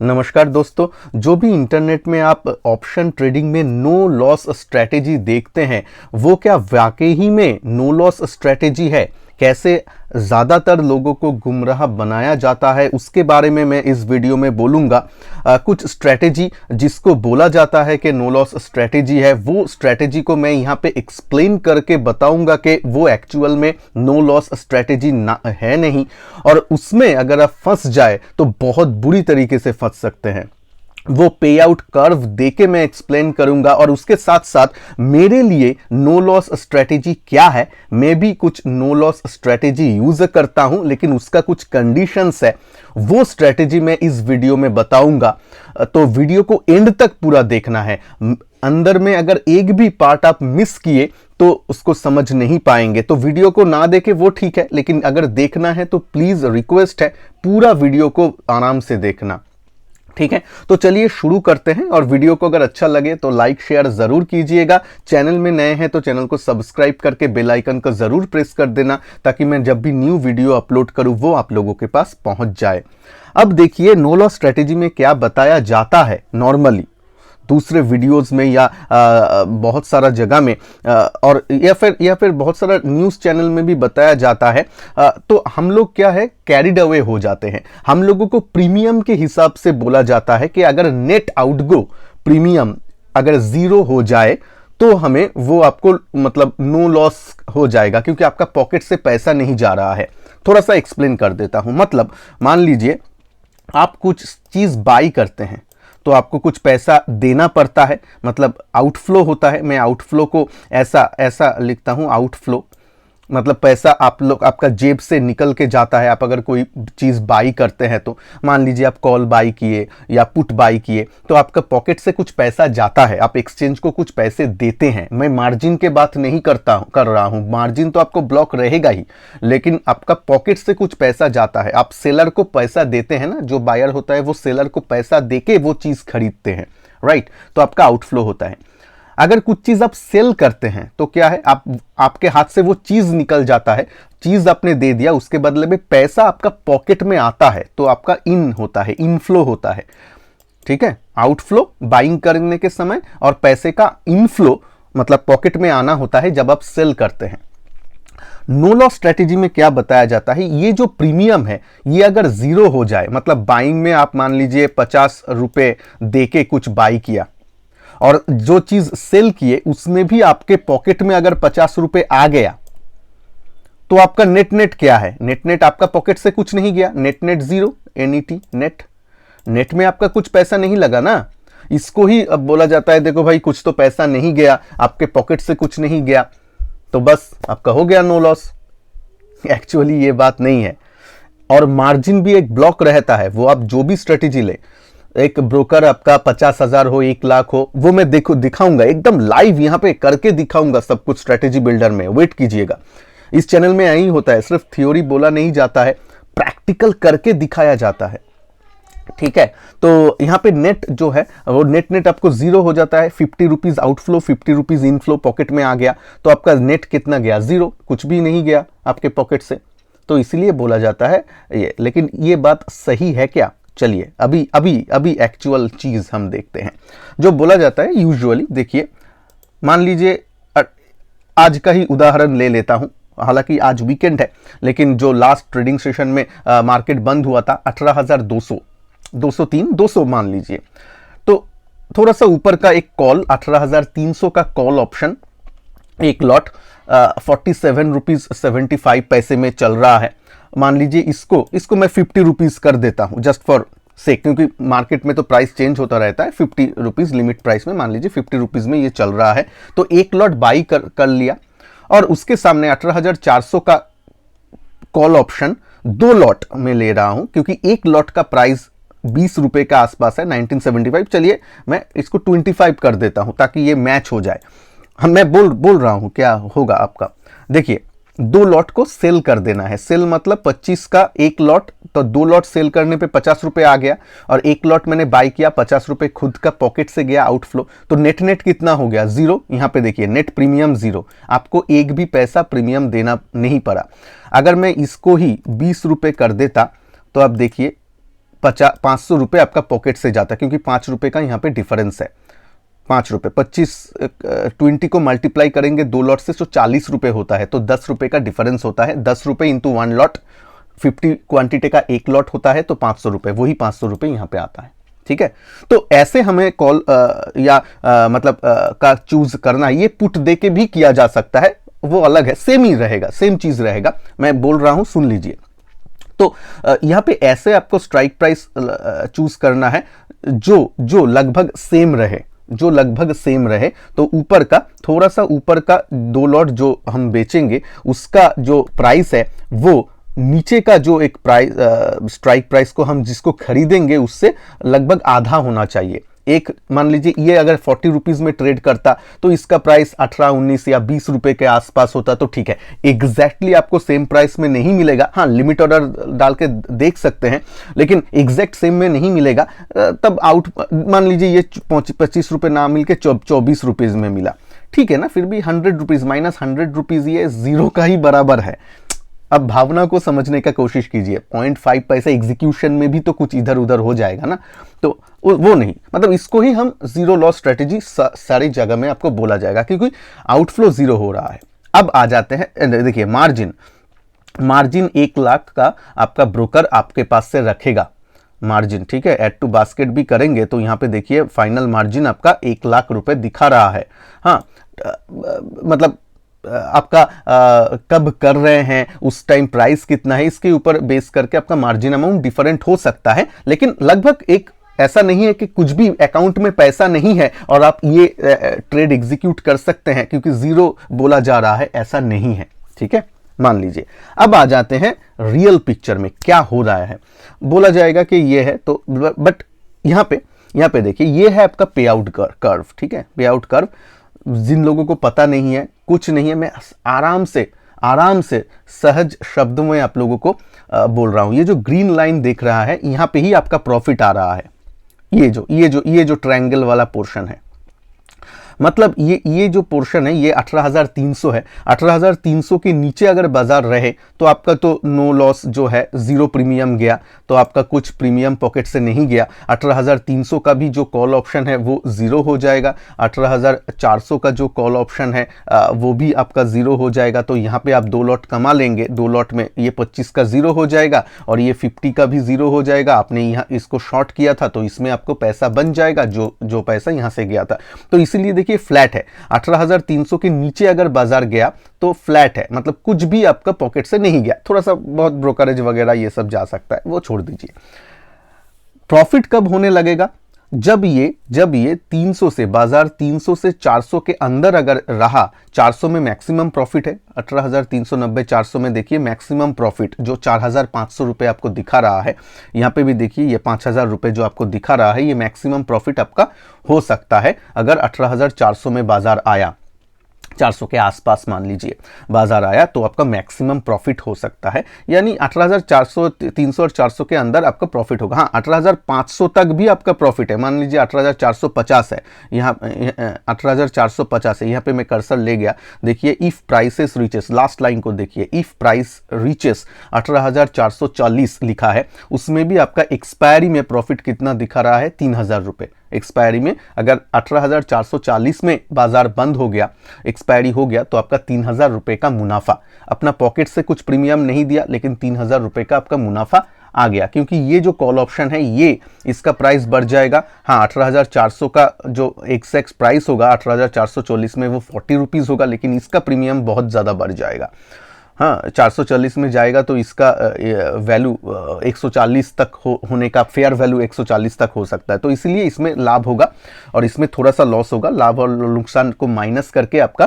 नमस्कार दोस्तों। जो भी इंटरनेट में आप ऑप्शन ट्रेडिंग में नो लॉस स्ट्रैटेजी देखते हैं, वो क्या वाकई ही में नो लॉस स्ट्रैटेजी है? कैसे ज़्यादातर लोगों को गुमराह बनाया जाता है, उसके बारे में मैं इस वीडियो में बोलूँगा। कुछ स्ट्रैटेजी जिसको बोला जाता है कि नो लॉस स्ट्रैटेजी है, वो स्ट्रैटेजी को मैं यहाँ पे एक्सप्लेन करके बताऊँगा कि वो एक्चुअल में नो लॉस स्ट्रैटेजी ना है नहीं, और उसमें अगर आप फंस जाए तो बहुत बुरी तरीके से फंस सकते हैं। वो पे आउट कर्व देके मैं एक्सप्लेन करूंगा, और उसके साथ साथ मेरे लिए नो लॉस स्ट्रेटेजी क्या है। मैं भी कुछ नो लॉस स्ट्रेटेजी यूज करता हूं, लेकिन उसका कुछ कंडीशंस है, वो स्ट्रेटेजी मैं इस वीडियो में बताऊंगा। तो वीडियो को एंड तक पूरा देखना है। अंदर में अगर एक भी पार्ट आप मिस किए तो उसको समझ नहीं पाएंगे। तो वीडियो को ना देखे वो ठीक है, लेकिन अगर देखना है तो प्लीज रिक्वेस्ट है पूरा वीडियो को आराम से देखना, ठीक है। तो चलिए शुरू करते हैं, और वीडियो को अगर अच्छा लगे तो लाइक शेयर जरूर कीजिएगा। चैनल में नए हैं तो चैनल को सब्सक्राइब करके बेल आइकन को जरूर प्रेस कर देना, ताकि मैं जब भी न्यू वीडियो अपलोड करूं वो आप लोगों के पास पहुंच जाए। अब देखिए नो लॉस स्ट्रेटेजी में क्या बताया जाता है नॉर्मली दूसरे वीडियोस में, या बहुत सारा जगह में, और या फिर बहुत सारा न्यूज़ चैनल में भी बताया जाता है। तो हम लोग क्या है, कैरिड अवे हो जाते हैं। हम लोगों को प्रीमियम के हिसाब से बोला जाता है कि अगर नेट आउटगो प्रीमियम अगर 0 हो जाए तो हमें वो आपको मतलब नो लॉस हो जाएगा, क्योंकि आपका पॉकेट से पैसा नहीं जा रहा है। थोड़ा सा एक्सप्लेन कर देता हूं। मतलब मान लीजिए आप कुछ चीज़ बाई करते हैं तो आपको कुछ पैसा देना पड़ता है, मतलब आउटफ्लो होता है। मैं आउटफ्लो को ऐसा लिखता हूं, आउटफ्लो मतलब पैसा आपका जेब से निकल के जाता है। आप अगर कोई चीज़ बाई करते हैं, तो मान लीजिए आप कॉल बाई किए या पुट बाई किए, तो आपका पॉकेट से कुछ पैसा जाता है, आप एक्सचेंज को कुछ पैसे देते हैं। मैं मार्जिन के बात नहीं कर रहा हूं, मार्जिन तो आपको ब्लॉक रहेगा ही, लेकिन आपका पॉकेट से कुछ पैसा जाता है। आप सेलर को पैसा देते हैं ना, जो बायर होता है वो सेलर को पैसा देके वो चीज़ खरीदते हैं, राइट। तो आपका आउटफ्लो होता है। अगर कुछ चीज आप सेल करते हैं तो क्या है, आपके हाथ से वो चीज निकल जाता है, चीज आपने दे दिया, उसके बदले में पैसा आपका पॉकेट में आता है, तो आपका इन होता है, इनफ्लो होता है, ठीक है। आउटफ्लो बाइंग करने के समय, और पैसे का इनफ्लो मतलब पॉकेट में आना होता है जब आप सेल करते हैं। नो लॉस स्ट्रेटेजी में क्या बताया जाता है, ये जो प्रीमियम है ये अगर 0 हो जाए, मतलब बाइंग में आप मान लीजिए 50 रुपए दे के कुछ बाई किया, और जो चीज सेल किए उसमें भी आपके पॉकेट में अगर 50 रुपए आ गया, तो आपका नेट क्या है? नेट आपका पॉकेट से कुछ नहीं गया, नेट 0, NET नेट में आपका कुछ पैसा नहीं लगा ना। इसको ही अब बोला जाता है, देखो भाई कुछ तो पैसा नहीं गया, आपके पॉकेट से कुछ नहीं गया, तो बस आपका हो गया नो लॉस। एक्चुअली ये बात नहीं है। और मार्जिन भी एक ब्लॉक रहता है, वो आप जो भी स्ट्रेटेजी ले, एक ब्रोकर आपका 50,000 हो, 1 लाख हो, वो मैं दिखाऊंगा एकदम लाइव, यहां पे करके दिखाऊंगा सब कुछ स्ट्रेटेजी बिल्डर में। वेट कीजिएगा, इस चैनल में यही होता है, सिर्फ थ्योरी बोला नहीं जाता है, प्रैक्टिकल करके दिखाया जाता है, ठीक है। तो यहाँ पे नेट जो है वो नेट आपको 0 हो जाता है। 50 rupees outflow, 50 rupees inflow pocket में आ गया, तो आपका नेट कितना गया? 0, कुछ भी नहीं गया आपके पॉकेट से। तो इसलिए बोला जाता है ये, लेकिन ये बात सही है क्या? चलिए अभी एक्चुअल चीज हम देखते हैं। जो बोला जाता है यूजुअली, देखिए मान लीजिए आज का ही उदाहरण ले लेता हूं, हालांकि आज वीकेंड है, लेकिन जो लास्ट ट्रेडिंग सेशन में मार्केट बंद हुआ था 18,200, 203, 200 मान लीजिए, तो थोड़ा सा ऊपर का एक कॉल 18,300 का कॉल ऑप्शन, एक लॉट 47 रुपीज 75 पैसे में चल रहा है। मान लीजिए इसको मैं 50 रुपीज कर देता हूं जस्ट फॉर से, क्योंकि मार्केट में तो प्राइस चेंज होता रहता है। 50 रुपीज लिमिट प्राइस में, मान लीजिए 50 रुपीज में ये चल रहा है, तो एक लॉट बाई कर लिया, और उसके सामने 18,400 का कॉल ऑप्शन 2 लॉट में ले रहा हूं, क्योंकि एक लॉट का प्राइस 20 रुपए का आसपास है, 1975। चलिए मैं इसको 25 कर देता हूं ताकि ये मैच हो जाए। मैं बोल रहा हूं क्या होगा आपका। देखिए 2 लॉट को सेल कर देना है। सेल मतलब 25 का एक लॉट, तो 2 लॉट सेल करने पे 50 रुपए आ गया, और एक लॉट मैंने बाई किया, 50 रुपए खुद का पॉकेट से गया आउटफ्लो, तो नेट कितना हो गया? 0। यहां पे देखिए नेट प्रीमियम 0, आपको एक भी पैसा प्रीमियम देना नहीं पड़ा। अगर मैं इसको ही 20 रुपए कर देता, तो आप देखिए 500 रुपये आपका पॉकेट से जाता है, क्योंकि 5 रुपये का यहाँ पे डिफरेंस है। 5 रुपये 20 को मल्टीप्लाई करेंगे 2 लॉट से तो 40 रुपये होता है, तो 10 रुपये का डिफरेंस होता है। 10 रुपये इंटू 1 लॉट, 50 क्वांटिटी का 1 लॉट होता है, तो 500 रुपये, वही 500 रुपये यहाँ पे आता है। ठीक है, तो ऐसे हमें कॉल का चूज करना, ये पुट दे के भी किया जा सकता है, वो अलग है, सेम ही रहेगा, सेम चीज रहेगा। मैं बोल रहा हूं, सुन लीजिए। तो यहां पे ऐसे आपको स्ट्राइक प्राइस चूज करना है जो लगभग सेम रहे, जो लगभग सेम रहे। तो ऊपर का, थोड़ा सा ऊपर का 2 लॉट जो हम बेचेंगे उसका जो प्राइस है वो नीचे का जो एक प्राइस, स्ट्राइक प्राइस को हम जिसको खरीदेंगे उससे लगभग आधा होना चाहिए। एक मान लीजिए ये अगर 40 रुपीज में ट्रेड करता तो इसका प्राइस 18, 19 या 20 रुपए के आसपास होता, तो ठीक है। एग्जैक्टली आपको सेम प्राइस में नहीं मिलेगा, हाँ लिमिट ऑर्डर डाल के देख सकते हैं, लेकिन एग्जैक्ट सेम में नहीं मिलेगा। तब आउट, मान लीजिए ये 25 रुपए ना मिल के 24 रुपीज में मिला, ठीक है ना, फिर भी 100 रुपीज माइनस 100 रुपीज ये जीरो का ही बराबर है। अब भावना को समझने का कोशिश कीजिए, 0.5 पैसे एग्जीक्यूशन में भी तो कुछ इधर उधर हो जाएगा ना, तो वो नहीं, मतलब इसको ही हम जीरो लॉस स्ट्रेटेजी सारी जगह में आपको बोला जाएगा, क्योंकि आउटफ्लो जीरो हो रहा है। अब आ जाते हैं, देखिए मार्जिन 1 लाख का आपका ब्रोकर आपके पास से रखेगा मार्जिन, ठीक है। ऐड टू बास्केट भी करेंगे तो यहाँ पे देखिए फाइनल मार्जिन आपका 1 लाख रुपए दिखा रहा है। हाँ मतलब आपका कब कर रहे हैं, उस टाइम प्राइस कितना है, इसके ऊपर बेस करके आपका मार्जिन अमाउंट डिफरेंट हो सकता है, लेकिन लगभग एक ऐसा नहीं है कि कुछ भी अकाउंट में पैसा नहीं है और आप ये ट्रेड एग्जीक्यूट कर सकते हैं क्योंकि जीरो बोला जा रहा है, ऐसा नहीं है, ठीक है, मान लीजिए। अब आ जाते हैं रियल पिक्चर में क्या हो रहा है। बोला जाएगा कि ये है, तो बट यहाँ पे देखिए ये है आपका पे आउट कर्व, ठीक है। पे आउट कर्व जिन लोगों को पता नहीं है, कुछ नहीं है, मैं आराम से सहज शब्दों में आप लोगों को बोल रहा हूं। ये जो ग्रीन लाइन देख रहा है, यहां पे ही आपका प्रॉफिट आ रहा है। ये जो ट्रायंगल वाला पोर्शन है, मतलब ये जो पोर्शन है ये 18,300 है। 18,300 के नीचे अगर बाजार रहे तो आपका तो नो लॉस जो है, जीरो प्रीमियम गया, तो आपका कुछ प्रीमियम पॉकेट से नहीं गया। 18,300 का भी जो कॉल ऑप्शन है वो जीरो हो जाएगा। 18,400 का जो कॉल ऑप्शन है वो भी आपका जीरो हो जाएगा। तो यहाँ पे आप 2 लॉट कमा लेंगे, 2 लॉट में ये 25 का जीरो हो जाएगा और ये 50 का भी जीरो हो जाएगा। आपने यहाँ इसको शॉर्ट किया था तो इसमें आपको पैसा बन जाएगा, जो पैसा यहाँ से गया था। तो इसीलिए देखिए फ्लैट है, 18,300 के नीचे अगर बाजार गया तो फ्लैट है, मतलब कुछ भी आपका पॉकेट से नहीं गया। थोड़ा सा बहुत ब्रोकरेज वगैरह ये सब जा सकता है, वो छोड़ दीजिए। प्रॉफिट कब होने लगेगा? जब ये 300 से, बाजार 300 से 400 के अंदर अगर रहा, 400 में मैक्सिमम प्रॉफिट है। 18,390 400 में देखिए मैक्सिमम प्रॉफिट जो 4,500 रुपए आपको दिखा रहा है। यहाँ पे भी देखिए ये 5,000 रुपए जो आपको दिखा रहा है, ये मैक्सिमम प्रॉफिट आपका हो सकता है अगर 18,400 में बाजार आया, 400 के आसपास मान लीजिए बाजार आया तो आपका मैक्सिमम प्रॉफिट हो सकता है। यानी 18,400, 300 और 400 के अंदर आपका प्रॉफिट होगा। हाँ 18,500 तक भी आपका प्रॉफिट है। मान लीजिए 18,450 है, यहाँ 18,450 है, यहाँ पे मैं कर्सर ले गया। देखिए if prices reaches, last line को देखिए, इफ प्राइस रीचेस 18,440 लिखा है, उसमें भी आपका एक्सपायरी में प्रॉफिट कितना दिखा रहा है? 3,000 रुपये। एक्सपायरी में अगर 18,440 में बाजार बंद हो गया, एक्सपायरी हो गया, तो आपका 3,000 रुपए का मुनाफा, अपना पॉकेट से कुछ प्रीमियम नहीं दिया लेकिन 3,000 रुपए का आपका मुनाफा आ गया। क्योंकि ये जो कॉल ऑप्शन है ये, इसका प्राइस बढ़ जाएगा। हाँ 18,400 का जो एक्सएक्स प्राइस होगा 18,440 में वो 40 रुपीज़ होगा, लेकिन इसका प्रीमियम बहुत ज़्यादा बढ़ जाएगा। हाँ 440 में जाएगा तो इसका वैल्यू 140 तक होने का, फेयर वैल्यू 140 तक हो सकता है। तो इसलिए इसमें लाभ होगा और इसमें थोड़ा सा लॉस होगा। लाभ और नुकसान को माइनस करके आपका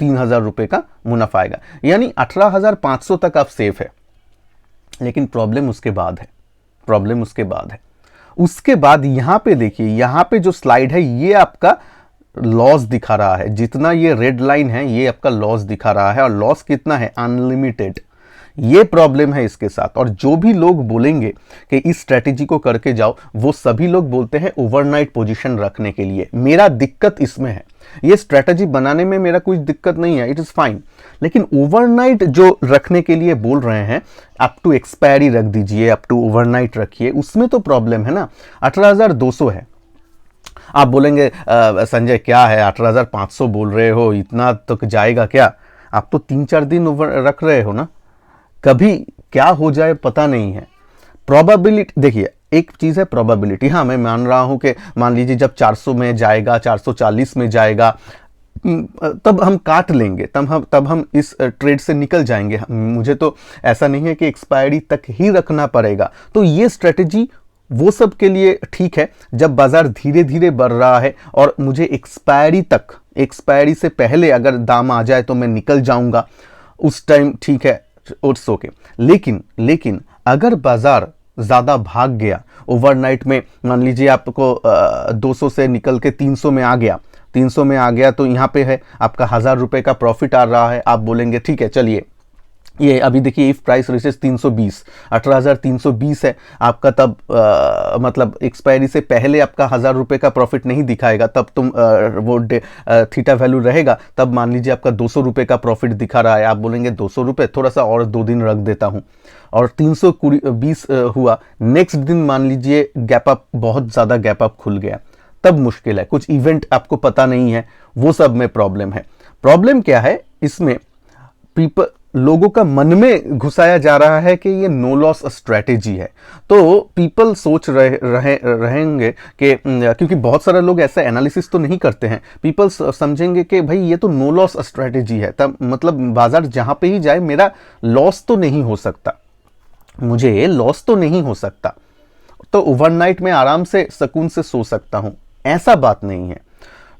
3,000 रुपये का मुनाफा आएगा। यानी 18,500 तक आप सेफ है, लेकिन प्रॉब्लम उसके बाद है, उसके बाद यहाँ पे देखिए, यहाँ पे जो स्लाइड है ये आपका लॉस दिखा रहा है। जितना ये रेड लाइन है ये आपका लॉस दिखा रहा है, और लॉस कितना है? अनलिमिटेड। ये प्रॉब्लम है इसके साथ। और जो भी लोग बोलेंगे कि इस स्ट्रेटेजी को करके जाओ, वो सभी लोग बोलते हैं ओवरनाइट पोजीशन रखने के लिए। मेरा दिक्कत इसमें है, ये स्ट्रेटजी बनाने में मेरा कोई दिक्कत नहीं है, इट इज़ फाइन। लेकिन ओवरनाइट जो रखने के लिए बोल रहे हैं, अप टू एक्सपायरी रख दीजिए, अप टू ओवरनाइट रखिए, उसमें तो प्रॉब्लम है ना। 18,200 है। आप बोलेंगे संजय क्या है 18,500 बोल रहे हो, इतना तो जाएगा क्या? आप तो 3-4 दिन ओवर रख रहे हो ना, कभी क्या हो जाए पता नहीं है। प्रोबेबिलिटी देखिए, एक चीज़ है प्रोबेबिलिटी। हाँ, मैं मान रहा हूं कि मान लीजिए जब 400 में जाएगा, 440 में जाएगा, तब हम काट लेंगे, तब हम इस ट्रेड से निकल जाएंगे। मुझे तो ऐसा नहीं है कि एक्सपायरी तक ही रखना पड़ेगा। तो ये स्ट्रेटजी वो सब के लिए ठीक है जब बाजार धीरे धीरे बढ़ रहा है और मुझे एक्सपायरी से पहले अगर दाम आ जाए तो मैं निकल जाऊंगा, उस टाइम ठीक है, इट्स ओके। लेकिन अगर बाजार ज़्यादा भाग गया ओवरनाइट में, मान लीजिए आपको 200 से निकल के 300 में आ गया, 300 में आ गया, तो यहाँ पे है आपका 1,000 रुपये का प्रॉफिट आ रहा है। आप बोलेंगे ठीक है चलिए, ये अभी देखिए इफ प्राइस रीचेस 320, 18,320 है आपका, तब मतलब एक्सपायरी से पहले आपका 1,000 रुपये का प्रॉफिट नहीं दिखाएगा, तब तुम वो थीटा वैल्यू रहेगा, तब मान लीजिए आपका 200 रुपये का प्रॉफिट दिखा रहा है। आप बोलेंगे 200 रुपये, थोड़ा सा और 2 दिन रख देता हूँ, और 320 हुआ। नेक्स्ट दिन मान लीजिए गैप अप, बहुत ज़्यादा गैप अप खुल गया, तब मुश्किल है। कुछ इवेंट आपको पता नहीं है, वो सब में प्रॉब्लम है। प्रॉब्लम क्या है इसमें, लोगों का मन में घुसाया जा रहा है कि ये नो लॉस स्ट्रेटेजी है। तो पीपल सोच रहेंगे कि, क्योंकि बहुत सारे लोग ऐसा एनालिसिस तो नहीं करते हैं, पीपल समझेंगे कि भाई ये तो नो लॉस स्ट्रेटेजी है, तब मतलब बाजार जहां पे ही जाए मेरा लॉस तो नहीं हो सकता, मुझे लॉस तो नहीं हो सकता, तो ओवरनाइट में आराम से सुकून से सो सकता हूं। ऐसा बात नहीं है।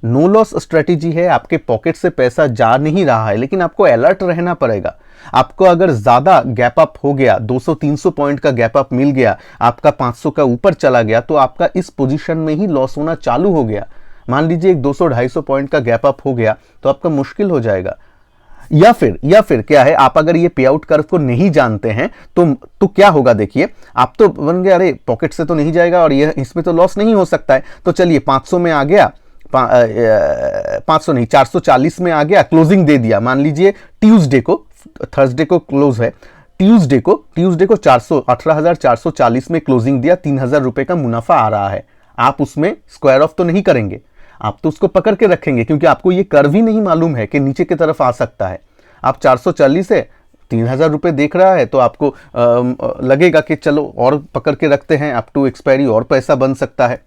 नो लॉस स्ट्रेटेजी है, आपके पॉकेट से पैसा जा नहीं रहा है, लेकिन आपको अलर्ट रहना पड़ेगा। आपको अगर ज्यादा गैप अप हो गया, 200-300 पॉइंट का गैप अप मिल गया, आपका 500 का ऊपर चला गया, तो आपका इस पोजीशन में ही लॉस होना चालू हो गया। मान लीजिए एक 200-250 पॉइंट का गैप अप हो गया, तो आपका मुश्किल हो जाएगा। या फिर क्या है, आप अगर ये पे आउट कर्व को नहीं जानते हैं तो क्या होगा, देखिए आप तो बन गए अरे पॉकेट से तो नहीं जाएगा और ये इसमें तो लॉस नहीं हो सकता है, तो चलिए 500 में आ गया, 500 नहीं 440 में आ गया, क्लोजिंग दे दिया। मान लीजिए ट्यूसडे को, थर्सडे को क्लोज है, ट्यूसडे को 18,440 में क्लोजिंग दिया, 3,000 रुपए का मुनाफा आ रहा है। आप उसमें स्क्वायर ऑफ तो नहीं करेंगे, आप तो उसको पकड़ के रखेंगे, क्योंकि आपको ये कर्व ही नहीं मालूम है कि नीचे की तरफ आ सकता है। आप 440 है, 3,000 रुपये देख रहा है, तो आपको लगेगा कि चलो और पकड़ के रखते हैं, अप टू एक्सपायरी और पैसा बन सकता है,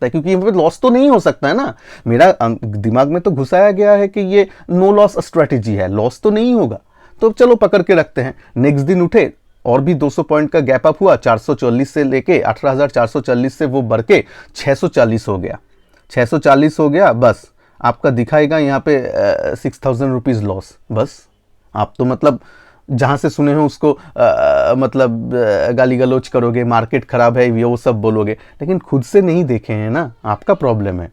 क्योंकि ये लॉस तो नहीं हो सकता है ना। मेरा दिमाग में तो घुसाया गया है कि ये नो लॉस स्ट्रेटेजी है, लॉस तो नहीं होगा, तो चलो पकड़ के रखते हैं। नेक्स्ट दिन उठे और भी 200 पॉइंट का गैप अप हुआ, 440 से लेके 18,440 से वो बढ़ के 640 हो गया, 640 हो गया, बस आपका दिखाएगा यहाँ पे 6,000 रुपीज़ लॉस। बस आप तो मतलब जहाँ से सुने हो उसको मतलब गाली गलौज करोगे, मार्केट खराब है, वो सब बोलोगे, लेकिन खुद से नहीं देखे हैं ना, आपका प्रॉब्लम है।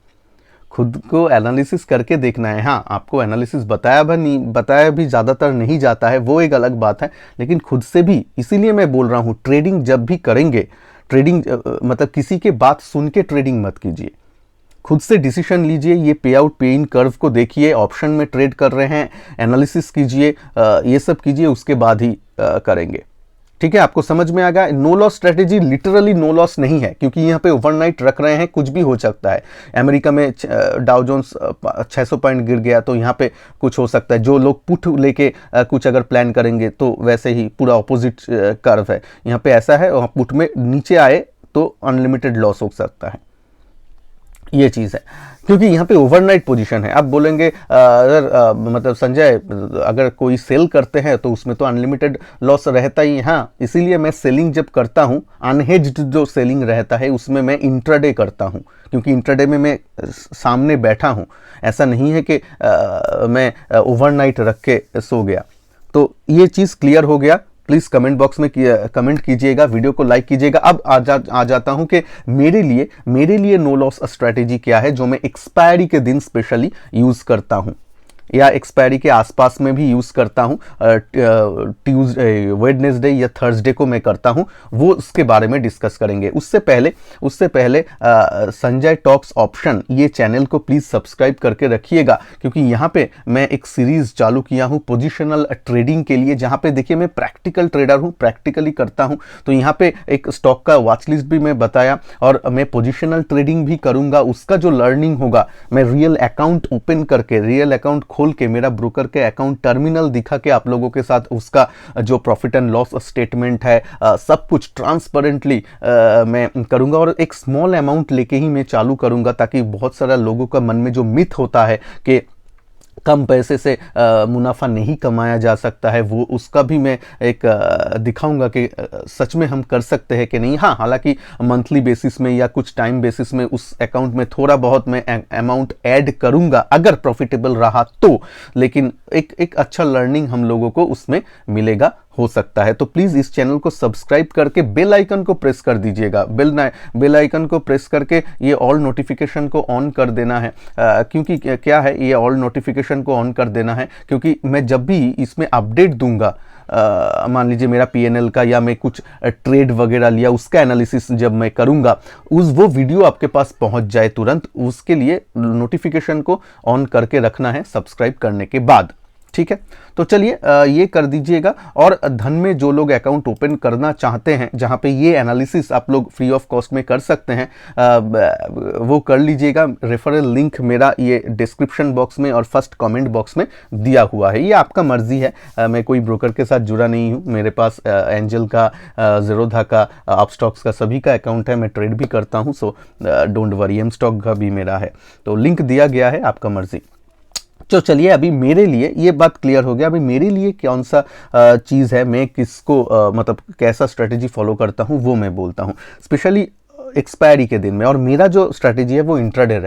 खुद को एनालिसिस करके देखना है। हाँ, आपको एनालिसिस बताया भी ज़्यादातर नहीं जाता है, वो एक अलग बात है, लेकिन खुद से भी। इसीलिए मैं बोल रहा हूँ, ट्रेडिंग जब भी करेंगे, ट्रेडिंग मतलब किसी के बात सुन के ट्रेडिंग मत कीजिए, खुद से डिसीजन लीजिए। ये पे आउट पे इन कर्व को देखिए, ऑप्शन में ट्रेड कर रहे हैं, एनालिसिस कीजिए, ये सब कीजिए, उसके बाद ही करेंगे। ठीक है, आपको समझ में आ गया। No loss strategy literally no loss नहीं है, क्योंकि यहाँ पे ओवरनाइट रख रहे हैं, कुछ भी हो सकता है। अमेरिका में डाउ जोन्स 600 पॉइंट गिर गया, तो यहाँ पे कुछ हो सकता है। जो लोग पुट लेके कुछ अगर प्लान करेंगे तो वैसे ही पूरा ऑपोजिट कर्व है। यहाँ पे ऐसा है, वहाँ पुट में नीचे आए तो अनलिमिटेड लॉस हो सकता है, ये चीज़ है, क्योंकि यहाँ पे ओवरनाइट पोजीशन है। आप बोलेंगे अगर मतलब संजय अगर कोई सेल करते हैं तो उसमें तो अनलिमिटेड लॉस रहता ही है। हाँ, इसीलिए मैं सेलिंग जब करता हूँ, अनहेज्ड जो सेलिंग रहता है उसमें मैं इंट्राडे करता हूँ, क्योंकि इंट्राडे में मैं सामने बैठा हूँ। ऐसा नहीं है कि मैं ओवरनाइट रख के सो गया। तो ये चीज़ क्लियर हो गया। प्लीज़ कमेंट बॉक्स में कमेंट कीजिएगा, वीडियो को लाइक कीजिएगा। अब आ जाता हूं कि मेरे लिए नो लॉस स्ट्रेटेजी क्या है, जो मैं एक्सपायरी के दिन स्पेशली यूज़ करता हूं। या एक्सपायरी के आसपास में भी यूज़ करता हूँ, ट्यूसडे, वेडनेसडे या थर्सडे को मैं करता हूँ, वो उसके बारे में डिस्कस करेंगे। उससे पहले संजय टॉक्स ऑप्शन ये चैनल को प्लीज़ सब्सक्राइब करके रखिएगा, क्योंकि यहाँ पे मैं एक सीरीज़ चालू किया हूँ पोजिशनल ट्रेडिंग के लिए, जहाँ पे देखिए मैं प्रैक्टिकल ट्रेडर हूँ, प्रैक्टिकली करता हूँ। तो यहाँ पे एक स्टॉक का वॉच लिस्ट भी मैं बताया, और मैं पोजिशनल ट्रेडिंग भी करूँगा। उसका जो लर्निंग होगा, मैं रियल अकाउंट ओपन करके, रियल अकाउंट खोल के, मेरा ब्रोकर के अकाउंट टर्मिनल दिखा के आप लोगों के साथ उसका जो प्रॉफिट एंड लॉस स्टेटमेंट है सब कुछ ट्रांसपेरेंटली मैं करूंगा। और एक स्मॉल अमाउंट लेके ही मैं चालू करूंगा, ताकि बहुत सारा लोगों का मन में जो मिथ होता है कि कम पैसे से मुनाफा नहीं कमाया जा सकता है, वो उसका भी मैं एक दिखाऊंगा कि सच में हम कर सकते हैं कि नहीं। हाँ, हालांकि मंथली बेसिस में या कुछ टाइम बेसिस में उस अकाउंट में थोड़ा बहुत मैं अमाउंट ऐड करूंगा अगर प्रॉफिटेबल रहा तो, लेकिन एक अच्छा लर्निंग हम लोगों को उसमें मिलेगा, हो सकता है। तो प्लीज़ इस चैनल को सब्सक्राइब करके बेल आइकन को प्रेस कर दीजिएगा। बेल आइकन को प्रेस करके ये ऑल नोटिफिकेशन को ऑन कर देना है, क्योंकि क्या है, ये ऑल नोटिफिकेशन को ऑन कर देना है क्योंकि मैं जब भी इसमें अपडेट दूंगा, मान लीजिए मेरा पीएनएल का या मैं कुछ ट्रेड वगैरह लिया, उसका एनालिसिस जब मैं करूंगा, वो वीडियो आपके पास पहुंच जाए तुरंत, उसके लिए नोटिफिकेशन को ऑन करके रखना है सब्सक्राइब करने के बाद। ठीक है, तो चलिए ये कर दीजिएगा। और धन में जो लोग अकाउंट ओपन करना चाहते हैं, जहाँ पे ये एनालिसिस आप लोग फ्री ऑफ कॉस्ट में कर सकते हैं, वो कर लीजिएगा। रेफरल लिंक मेरा ये डिस्क्रिप्शन बॉक्स में और फर्स्ट कमेंट बॉक्स में दिया हुआ है, ये आपका मर्जी है। मैं कोई ब्रोकर के साथ जुड़ा नहीं हूँ, मेरे पास एंजल का, ज़ीरोधा का, अपस्टॉक्स का, सभी का अकाउंट है, मैं ट्रेड भी करता हूँ। So don't worry, M stock का भी मेरा है, तो लिंक दिया गया है, आपका मर्जी। तो चलिए, अभी मेरे लिए ये बात क्लियर हो गया। अभी मेरे लिए कौन सा चीज़ है, मैं किसको मतलब कैसा स्ट्रेटेजी फॉलो करता हूँ, वो मैं बोलता हूँ, स्पेशली एक्सपायरी के दिन में। और मेरा जो स्ट्रेटेजी है वो इंट्राडे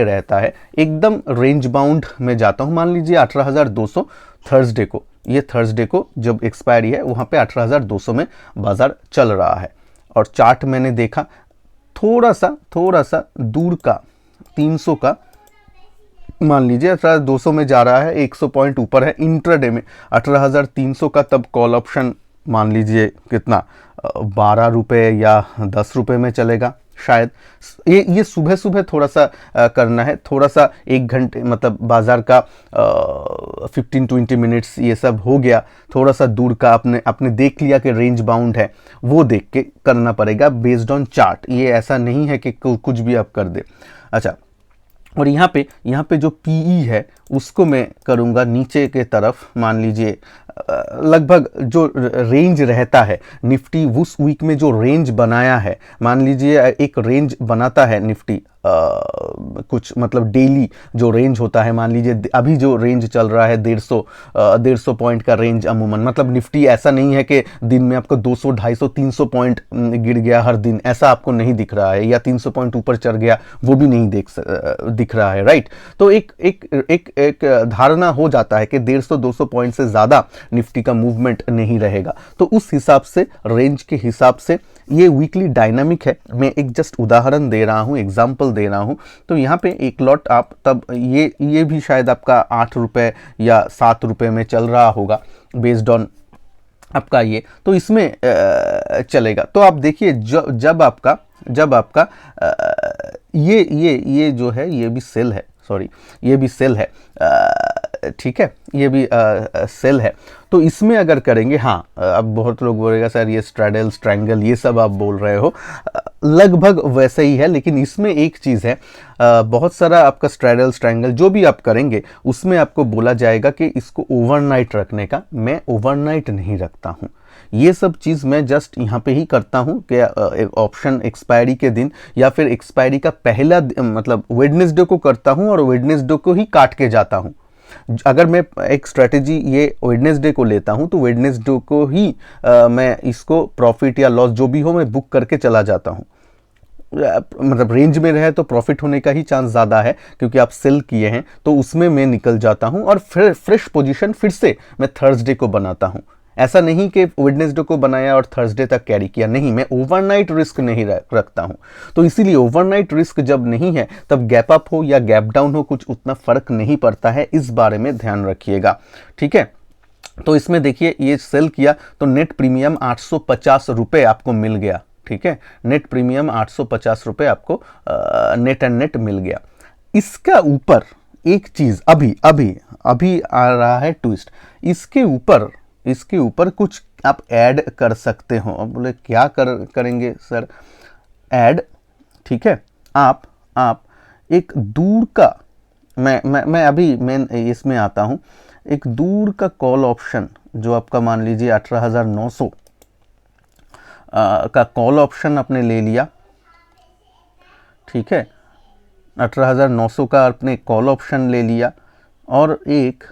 रहता है, एकदम रेंज बाउंड में जाता हूँ। मान लीजिए 18,200 थर्सडे को जब एक्सपायरी है, वहाँ पे 18,200 में बाजार चल रहा है। और चार्ट मैंने देखा, थोड़ा सा दूर का 300 का, मान लीजिए 18,200 में जा रहा है, 100 पॉइंट ऊपर है। इंट्राडे में 18,300 का तब कॉल ऑप्शन मान लीजिए कितना, 12 रुपये या 10 रुपये में चलेगा शायद। ये सुबह थोड़ा सा करना है, थोड़ा सा 1 घंटे, मतलब बाजार का 15-20 मिनट्स ये सब हो गया। थोड़ा सा दूर का आपने देख लिया कि रेंज बाउंड है, वो देख के करना पड़ेगा बेस्ड ऑन चार्ट। ये ऐसा नहीं है कि कुछ भी आप कर दे। अच्छा, और यहाँ पे जो पीई है उसको मैं करूँगा नीचे के तरफ। मान लीजिए लगभग जो रेंज रहता है निफ्टी, उस वीक में जो रेंज बनाया है, मान लीजिए एक रेंज बनाता है निफ्टी, कुछ मतलब डेली जो रेंज होता है, मान लीजिए अभी जो रेंज चल रहा है 150 पॉइंट का रेंज अमूमन। मतलब निफ्टी ऐसा नहीं है कि दिन में आपको 200, 250, 300 पॉइंट गिर गया हर दिन, ऐसा आपको नहीं दिख रहा है, या 300 पॉइंट ऊपर चढ़ गया, वो भी नहीं दिख रहा है, राइट। तो एक धारणा हो जाता है कि 150-200 पॉइंट से ज़्यादा निफ्टी का मूवमेंट नहीं रहेगा। तो उस हिसाब से, रेंज के हिसाब से ये वीकली डायनामिक है। मैं एक जस्ट उदाहरण दे रहा हूँ, एग्जाम्पल दे रहा हूँ। तो यहाँ पे एक लॉट आप तब ये भी शायद आपका 8 रुपये या 7 रुपये में चल रहा होगा बेस्ड ऑन आपका ये, तो इसमें चलेगा। तो आप देखिए, जब आपका ये जो है, ये भी सेल है, सॉरी, ये भी सेल है, ठीक है, ये भी सेल है। तो इसमें अगर करेंगे, हाँ, अब बहुत लोग बोलेगा सर ये स्ट्रैडल, स्ट्रैंगल, ये सब आप बोल रहे हो, लगभग वैसे ही है। लेकिन इसमें एक चीज़ है, बहुत सारा आपका स्ट्रैडल, स्ट्रैंगल जो भी आप करेंगे, उसमें आपको बोला जाएगा कि इसको ओवरनाइट रखने का। मैं ओवरनाइट नहीं रखता हूँ, ये सब चीज़ मैं जस्ट यहाँ पे ही करता हूँ कि ऑप्शन एक्सपायरी के दिन या फिर एक्सपायरी का पहला मतलब वेडनेसडे को करता हूँ, और वेडनेसडे को ही काट के जाता हूँ। अगर मैं एक स्ट्रेटेजी ये वेडनेसडे को लेता हूं, तो वेडनेसडे को ही मैं इसको प्रॉफिट या लॉस जो भी हो मैं बुक करके चला जाता हूं। मतलब रेंज में रहे तो प्रॉफिट होने का ही चांस ज़्यादा है, क्योंकि आप सेल किए हैं, तो उसमें मैं निकल जाता हूं। और फिर फ्रेश पोजीशन फिर से मैं थर्सडे को बनाता हूं। ऐसा नहीं कि वेडनेसडे को बनाया और थर्सडे तक कैरी किया, नहीं, मैं ओवरनाइट रिस्क नहीं रखता हूं। तो इसीलिए ओवरनाइट रिस्क जब नहीं है तब गैप अप हो या गैप डाउन हो कुछ उतना फर्क नहीं पड़ता है, इस बारे में ध्यान रखिएगा, ठीक है। तो इसमें देखिए ये सेल किया तो नेट प्रीमियम 850 रुपये आपको मिल गया, ठीक है, नेट प्रीमियम 850 रुपये आपको नेट एंड नेट मिल गया। इसका ऊपर एक चीज अभी अभी अभी आ रहा है ट्विस्ट, इसके ऊपर कुछ आप ऐड कर सकते हो। अब बोले क्या करेंगे सर? ऐड, ठीक है, आप एक दूर का, मैं अभी इसमें आता हूं, एक दूर का कॉल ऑप्शन जो आपका मान लीजिए 18,900 का कॉल ऑप्शन आपने ले लिया, ठीक है, 18,900 का आपने कॉल ऑप्शन ले लिया और एक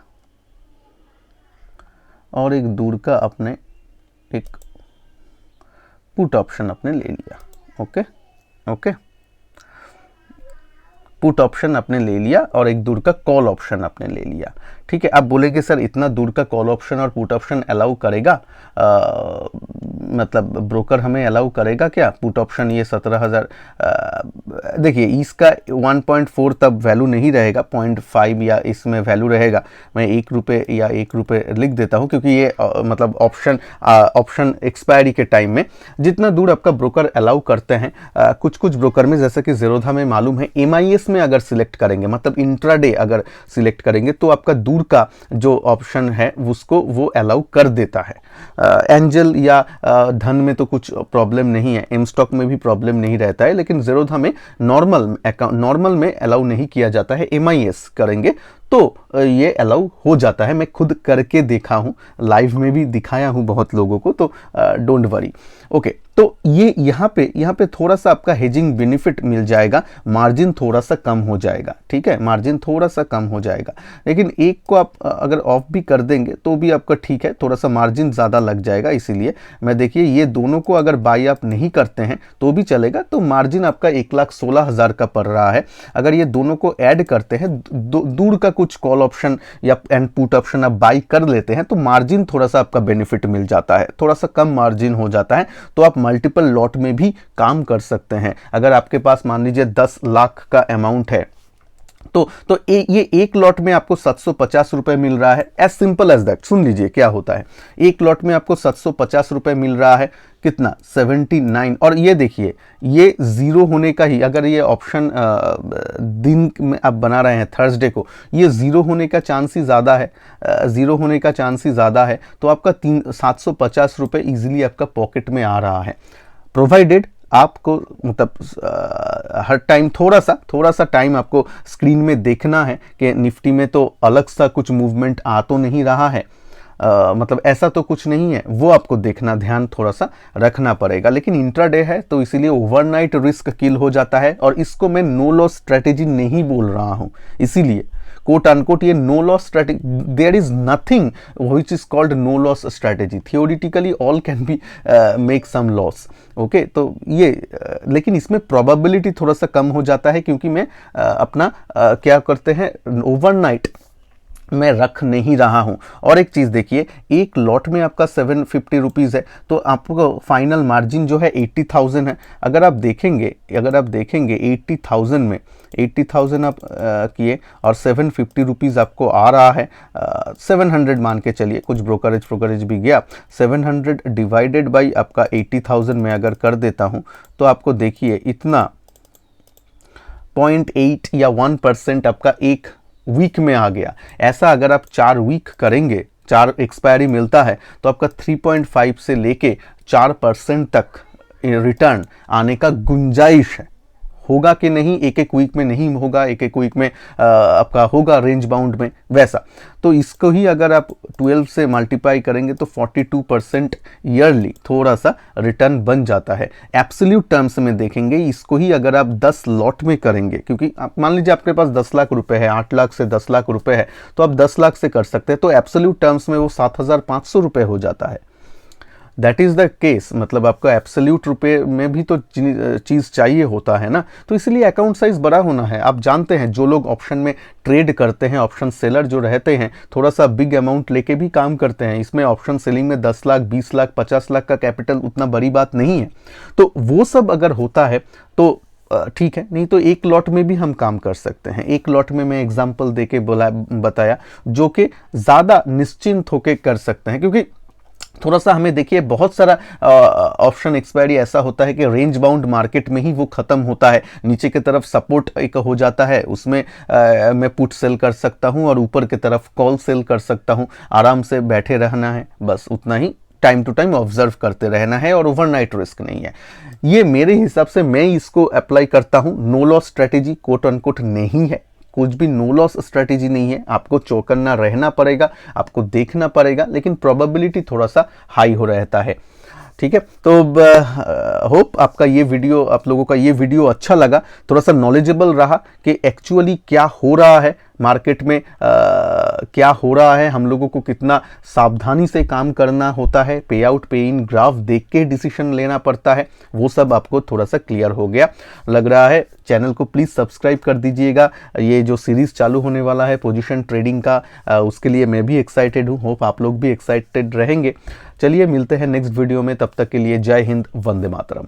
दूर का अपने एक पुट ऑप्शन आपने ले लिया। ओके, पुट ऑप्शन आपने ले लिया और एक दूर का कॉल ऑप्शन आपने ले लिया, ठीक है। आप बोलेंगे सर इतना दूर का कॉल ऑप्शन और पुट ऑप्शन अलाउ करेगा, मतलब ब्रोकर हमें अलाउ करेगा क्या पुट ऑप्शन? ये 17,000, देखिए इसका 1.4 तब वैल्यू नहीं रहेगा, 0.5 या इसमें वैल्यू रहेगा। मैं 1 रुपये या 1 रुपये लिख देता हूँ क्योंकि ये मतलब ऑप्शन एक्सपायरी के टाइम में जितना दूर आपका ब्रोकर अलाउ करते हैं, कुछ ब्रोकर में जैसे कि ज़ेरोधा में मालूम है, MIS में अगर सिलेक्ट करेंगे मतलब इंट्राडे अगर सिलेक्ट करेंगे तो आपका दूर का जो ऑप्शन है उसको वो अलाउ कर देता है। एंजल या धन में तो कुछ प्रॉब्लम नहीं है, एम स्टॉक में भी प्रॉब्लम नहीं रहता है, लेकिन ज़ेरोधा में नॉर्मल में अलाउ नहीं किया जाता है। MIS करेंगे तो ये अलाउ हो जाता है। मैं खुद करके देखा हूँ, लाइव में भी दिखाया हूँ बहुत लोगों को, तो डोंट वरी। ओके, तो ये यहाँ पे थोड़ा सा आपका हेजिंग बेनिफिट मिल जाएगा, मार्जिन थोड़ा सा कम हो जाएगा, ठीक है, मार्जिन थोड़ा सा कम हो जाएगा। लेकिन एक को आप अगर ऑफ भी कर देंगे तो भी आपका ठीक है, थोड़ा सा मार्जिन ज़्यादा लग जाएगा। इसीलिए मैं देखिए ये दोनों को अगर बाई आप नहीं करते हैं तो भी चलेगा, तो मार्जिन आपका 1,16,000 का पड़ रहा है। अगर ये दोनों को ऐड करते हैं, दूर का कुछ कॉल ऑप्शन या एंड पुट ऑप्शन आप बाई कर लेते हैं तो मार्जिन थोड़ा सा आपका बेनिफिट मिल जाता है, थोड़ा सा कम मार्जिन हो जाता है, तो आप मल्टीपल लॉट में भी काम कर सकते हैं। अगर आपके पास मान लीजिए 10 लाख का अमाउंट है तो ये एक लॉट में आपको 750 रुपए मिल रहा है, एज सिंपल एज दैट। सुन लीजिए क्या होता है, एक लॉट में आपको 750 रुपए मिल रहा है, कितना 79। और ये देखिए ये जीरो होने का ही, अगर ये ऑप्शन दिन में आप बना रहे हैं थर्सडे को, ये जीरो होने का चांस ही ज़्यादा है, तो आपका 750 रुपये ईजिली आपका पॉकेट में आ रहा है, प्रोवाइडेड आपको मतलब हर टाइम थोड़ा सा टाइम आपको स्क्रीन में देखना है कि निफ्टी में तो अलग सा कुछ मूवमेंट आ तो नहीं रहा है, मतलब ऐसा तो कुछ नहीं है, वो आपको देखना, ध्यान थोड़ा सा रखना पड़ेगा। लेकिन इंट्राडे है तो इसीलिए ओवरनाइट रिस्क किल हो जाता है, और इसको मैं नो लॉस स्ट्रेटेजी नहीं बोल रहा हूँ, इसीलिए कोट अनकोट ये no loss strategy, there is nothing which is called no loss strategy. Theoretically all can be make some loss, okay. तो ये लेकिन इसमें प्रोबेबिलिटी थोड़ा सा कम हो जाता है, क्योंकि मैं अपना क्या करते हैं, ओवरनाइट मैं रख नहीं रहा हूं। और एक चीज़ देखिए, एक लॉट में आपका 750 रुपीज़ है, तो आपको फाइनल मार्जिन जो है 80,000 है। अगर आप देखेंगे 80,000 में 80,000 आप किए और 750 रुपीज़ आपको आ रहा है, 700 मान के चलिए, कुछ ब्रोकरेज भी गया, 700 डिवाइडेड बाई आपका 80,000 में अगर कर देता हूं तो आपको देखिए इतना 0.8 या 1% आपका एक वीक में आ गया। ऐसा अगर आप 4 वीक करेंगे, 4 एक्सपायरी मिलता है, तो आपका 3.5 से लेके 4% तक रिटर्न आने का गुंजाइश है। होगा कि नहीं, एक एक वीक में नहीं होगा, एक एक वीक में आपका होगा रेंज बाउंड में, वैसा। तो इसको ही अगर आप 12 से मल्टीप्लाई करेंगे तो 42% ईयरली थोड़ा सा रिटर्न बन जाता है। एब्सोल्यूट टर्म्स में देखेंगे, इसको ही अगर आप 10 लॉट में करेंगे, क्योंकि आप मान लीजिए आपके पास 10 लाख रुपए है, 8 लाख से 10 लाख रुपए है, तो आप 10 लाख से कर सकते हैं, तो एब्सोल्यूट टर्म्स में वो 7,500 रुपये हो जाता है। दैट इज़ द केस, मतलब आपको एब्सोल्यूट रुपए में भी तो चीज़ चाहिए होता है ना, तो इसलिए अकाउंट साइज बड़ा होना है। आप जानते हैं जो लोग ऑप्शन में ट्रेड करते हैं, ऑप्शन सेलर जो रहते हैं, थोड़ा सा बिग अमाउंट लेके भी काम करते हैं। इसमें ऑप्शन सेलिंग में 10 लाख 20 लाख 50 लाख का कैपिटल उतना बड़ी बात नहीं है। तो वो सब अगर होता है तो ठीक है, नहीं तो एक लॉट में भी हम काम कर सकते हैं। एक लॉट में मैं एग्जांपल देके बताया जो कि ज़्यादा निश्चिंत होके कर सकते हैं, क्योंकि थोड़ा सा हमें देखिए बहुत सारा ऑप्शन एक्सपायरी ऐसा होता है कि रेंज बाउंड मार्केट में ही वो खत्म होता है। नीचे की तरफ सपोर्ट एक हो जाता है, उसमें मैं पुट सेल कर सकता हूं और ऊपर की तरफ कॉल सेल कर सकता हूं। आराम से बैठे रहना है, बस उतना ही, टाइम टू टाइम ऑब्जर्व करते रहना है और ओवरनाइट रिस्क नहीं है। ये मेरे हिसाब से मैं इसको अप्लाई करता हूं। No loss strategy quote unquote नहीं है, कुछ भी नो लॉस स्ट्रेटेजी नहीं है। आपको चौकन्ना रहना पड़ेगा, आपको देखना पड़ेगा, लेकिन प्रोबेबिलिटी थोड़ा सा हाई हो रहता है। ठीक है, तो होप आपका ये वीडियो, आप लोगों का ये वीडियो अच्छा लगा, थोड़ा सा नॉलेजेबल रहा कि एक्चुअली क्या हो रहा है मार्केट में, क्या हो रहा है, हम लोगों को कितना सावधानी से काम करना होता है, पे आउट पे इन ग्राफ देख के डिसीजन लेना पड़ता है, वो सब आपको थोड़ा सा क्लियर हो गया लग रहा है। चैनल को प्लीज़ सब्सक्राइब कर दीजिएगा। ये जो सीरीज़ चालू होने वाला है पोजीशन ट्रेडिंग का, उसके लिए मैं भी एक्साइटेड हूँ, होप आप लोग भी एक्साइटेड रहेंगे। चलिए मिलते हैं नेक्स्ट वीडियो में, तब तक के लिए जय हिंद, वंदे मातरम।